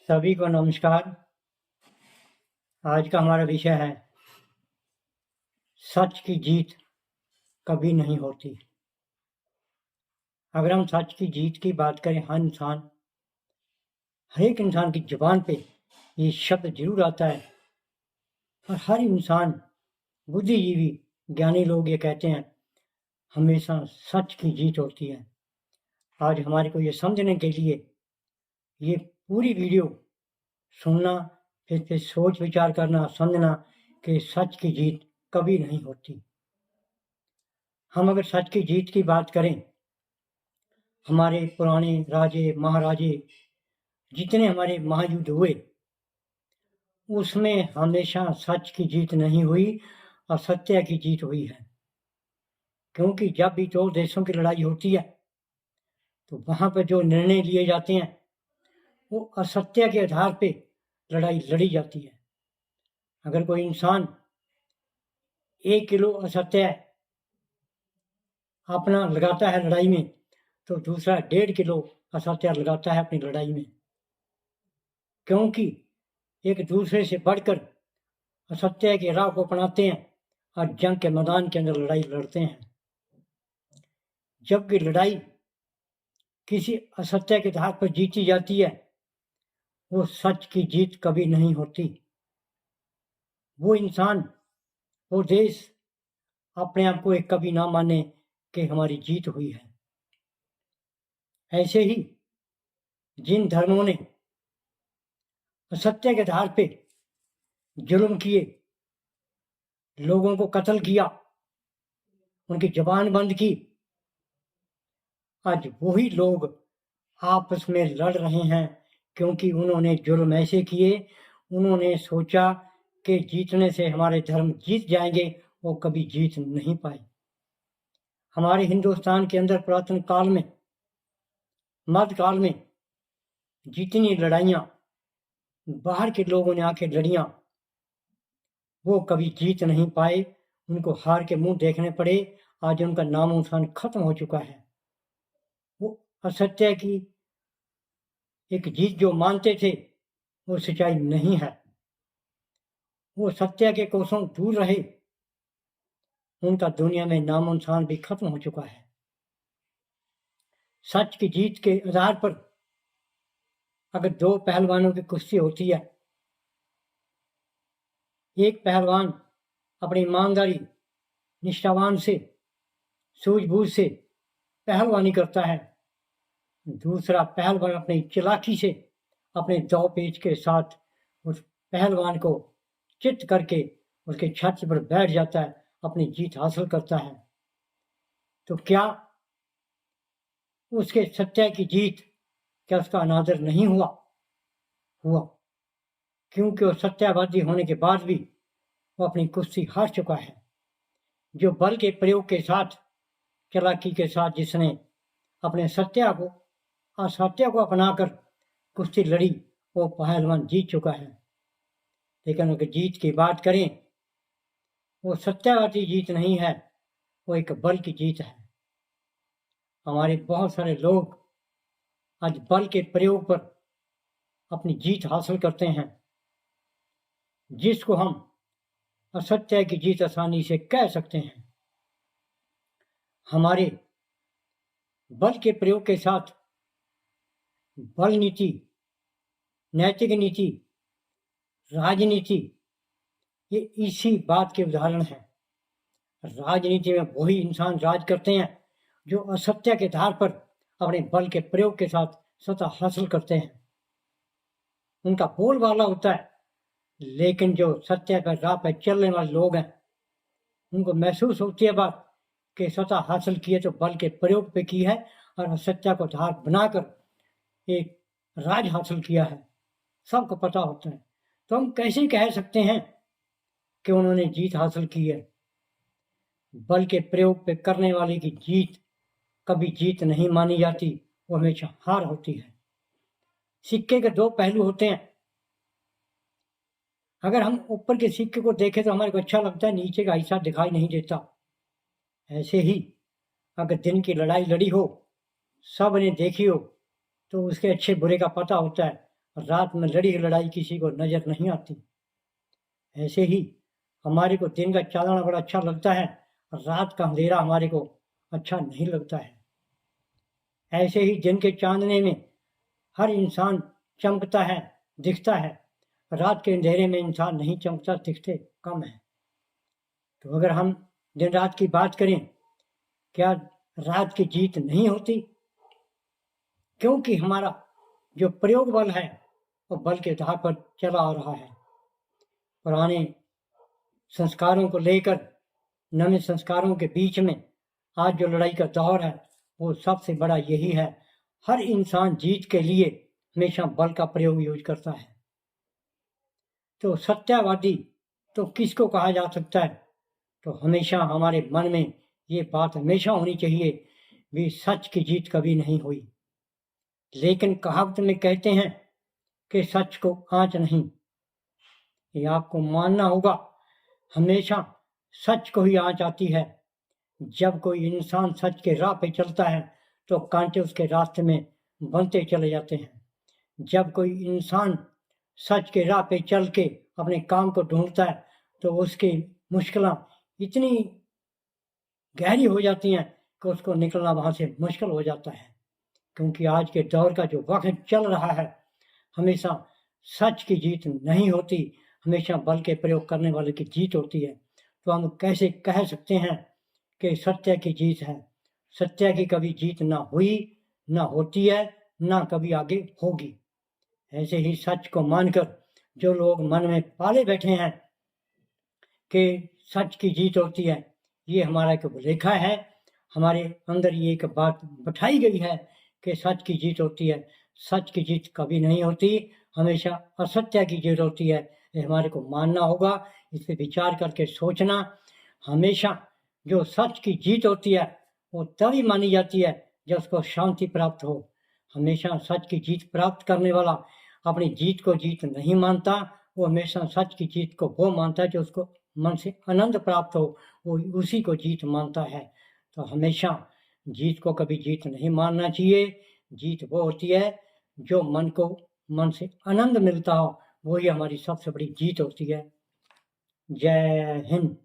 सभी को नमस्कार। आज का हमारा विषय है सच की जीत कभी नहीं होती। अगर हम सच की जीत की बात करें, हर एक इंसान की जुबान पे ये शब्द जरूर आता है और हर इंसान, बुद्धिजीवी, ज्ञानी लोग ये कहते हैं हमेशा सच की जीत होती है। आज हमारे को ये समझने के लिए ये पूरी वीडियो सुनना, फिर सोच विचार करना, समझना कि सच की जीत कभी नहीं होती। हम अगर सच की जीत की बात करें, हमारे पुराने राजे महाराजे जितने हमारे महायुद्ध हुए, उसमें हमेशा सच की जीत नहीं हुई, असत्य की जीत हुई है। क्योंकि जब भी दो देशों की लड़ाई होती है तो वहां पर जो निर्णय लिए जाते हैं वो असत्य के आधार पे लड़ाई लड़ी जाती है। अगर कोई इंसान 1 किलो असत्य अपना लगाता है लड़ाई में, तो दूसरा 1.5 किलो असत्य लगाता है अपनी लड़ाई में। क्योंकि एक दूसरे से बढ़कर असत्य की राह को अपनाते हैं और जंग के मैदान के अंदर लड़ाई लड़ते हैं। जबकि लड़ाई किसी असत्य के आधार पर जीती जाती है, वो सच की जीत कभी नहीं होती। वो इंसान, वो देश अपने आप को एक कभी ना माने कि हमारी जीत हुई है। ऐसे ही जिन धर्मों ने असत्य के आधार पे जुल्म किए, लोगों को कत्ल किया, उनकी जबान बंद की, आज वही लोग आपस में लड़ रहे हैं। क्योंकि उन्होंने जुल्म ऐसे किए, उन्होंने सोचा कि जीतने से हमारे धर्म जीत जाएंगे, वो कभी जीत नहीं पाए। हमारे हिंदुस्तान के अंदर पुरातन काल में, मध्यकाल में जितनी लड़ाइयाँ बाहर के लोगों ने आके लड़ियाँ, वो कभी जीत नहीं पाए, उनको हार के मुंह देखने पड़े। आज उनका नामो निशान खत्म हो चुका है। वो असत्य की एक जीत जो मानते थे, वो सच्चाई नहीं है। वो सत्य के कोसों दूर रहे, उनका दुनिया में नामो निशान भी खत्म हो चुका है। सच की जीत के आधार पर अगर दो पहलवानों की कुश्ती होती है, एक पहलवान अपनी ईमानदारी, निष्ठावान से, सूझबूझ से पहलवानी करता है, दूसरा पहलवान अपनी चालाकी से, अपने दांव पेच के साथ उस पहलवान को चित करके उसके छाती पर बैठ जाता है, अपनी जीत हासिल करता है। तो क्या उसके सत्य की जीत, क्या उसका अनादर नहीं हुआ? हुआ, क्योंकि वो सत्यावादी होने के बाद भी वो अपनी कुश्ती हार चुका है। जो बल के प्रयोग के साथ, चालाकी के साथ जिसने अपने सत्य को, असत्य को अपनाकर कुश्ती लड़ी, वो पहलवान जीत चुका है। लेकिन अगर जीत की बात करें, वो सत्यावादी जीत नहीं है, वो एक बल की जीत है। हमारे बहुत सारे लोग आज बल के प्रयोग पर अपनी जीत हासिल करते हैं, जिसको हम असत्य की जीत आसानी से कह सकते हैं। हमारे बल के प्रयोग के साथ बल नीति, नैतिक नीति, राजनीति, ये इसी बात के उदाहरण है। राजनीति में वही इंसान राज करते हैं जो असत्य के आधार पर अपने बल के प्रयोग के साथ सत्ता हासिल करते हैं। उनका बोलबाला होता है, लेकिन जो सत्य पर राह पर चलने वाले लोग हैं, उनको महसूस होती है बात कि सत्ता हासिल की है तो बल के प्रयोग पे की है और असत्य को आधार बनाकर एक राज हासिल किया है, सबको पता होता है। तो हम कैसे कह सकते हैं कि उन्होंने जीत हासिल की है? बल के प्रयोग पे करने वाले की जीत कभी जीत नहीं मानी जाती, वो हमेशा हार होती है। सिक्के के दो पहलू होते हैं। अगर हम ऊपर के सिक्के को देखें तो हमारे को अच्छा लगता है, नीचे का हिस्सा दिखाई नहीं देता। ऐसे ही अगर दिन की लड़ाई लड़ी हो, सब ने देखी हो, तो उसके अच्छे बुरे का पता होता है। रात में लड़ी लड़ाई किसी को नजर नहीं आती। ऐसे ही हमारे को दिन का चांदना बड़ा अच्छा लगता है, रात का अंधेरा हमारे को अच्छा नहीं लगता है। ऐसे ही दिन के चांदने में हर इंसान चमकता है, दिखता है। रात के अंधेरे में इंसान नहीं चमकता, दिखते कम है। तो अगर हम दिन रात की बात करें, क्या रात की जीत नहीं होती? क्योंकि हमारा जो प्रयोग बल है वो बल के आधार पर चला आ रहा है। पुराने संस्कारों को लेकर नए संस्कारों के बीच में आज जो लड़ाई का दौर है वो सबसे बड़ा यही है। हर इंसान जीत के लिए हमेशा बल का प्रयोग यूज करता है। तो सत्यवादी तो किसको कहा जा सकता है? तो हमेशा हमारे मन में ये बात हमेशा होनी चाहिए भी सच की जीत कभी नहीं हुई। लेकिन कहावत में कहते हैं कि सच को आंच नहीं, ये आपको मानना होगा। हमेशा सच को ही आंच आती है। जब कोई इंसान सच के राह पे चलता है तो कांटे उसके रास्ते में बनते चले जाते हैं। जब कोई इंसान सच के राह पे चल के अपने काम को ढूंढता है तो उसकी मुश्किलें इतनी गहरी हो जाती हैं कि उसको निकलना वहाँ से मुश्किल हो जाता है। क्योंकि आज के दौर का जो वक्त चल रहा है, हमेशा सच की जीत नहीं होती, हमेशा बल के प्रयोग करने वाले की जीत होती है। तो हम कैसे कह सकते हैं कि सत्य की जीत है? सत्य की कभी जीत ना हुई, ना होती है, ना कभी आगे होगी। ऐसे ही सच को मानकर जो लोग मन में पाले बैठे हैं कि सच की जीत होती है, ये हमारा एक लेखा है। हमारे अंदर ये एक बात बैठाई गई है कि सच की जीत होती है। सच की जीत कभी नहीं होती, हमेशा असत्य की जीत होती है। ये हमारे को मानना होगा, इस पर विचार करके सोचना। हमेशा जो सच की जीत होती है वो तभी मानी जाती है जब उसको शांति प्राप्त हो। हमेशा सच की जीत प्राप्त करने वाला अपनी जीत को जीत नहीं मानता, वो हमेशा सच की जीत को वो मानता है जो उसको मन से आनंद प्राप्त हो, वो उसी को जीत मानता है। तो हमेशा जीत को कभी जीत नहीं मानना चाहिए। जीत वो होती है जो मन को मन से आनंद मिलता हो, वही हमारी सबसे बड़ी जीत होती है। जय हिंद।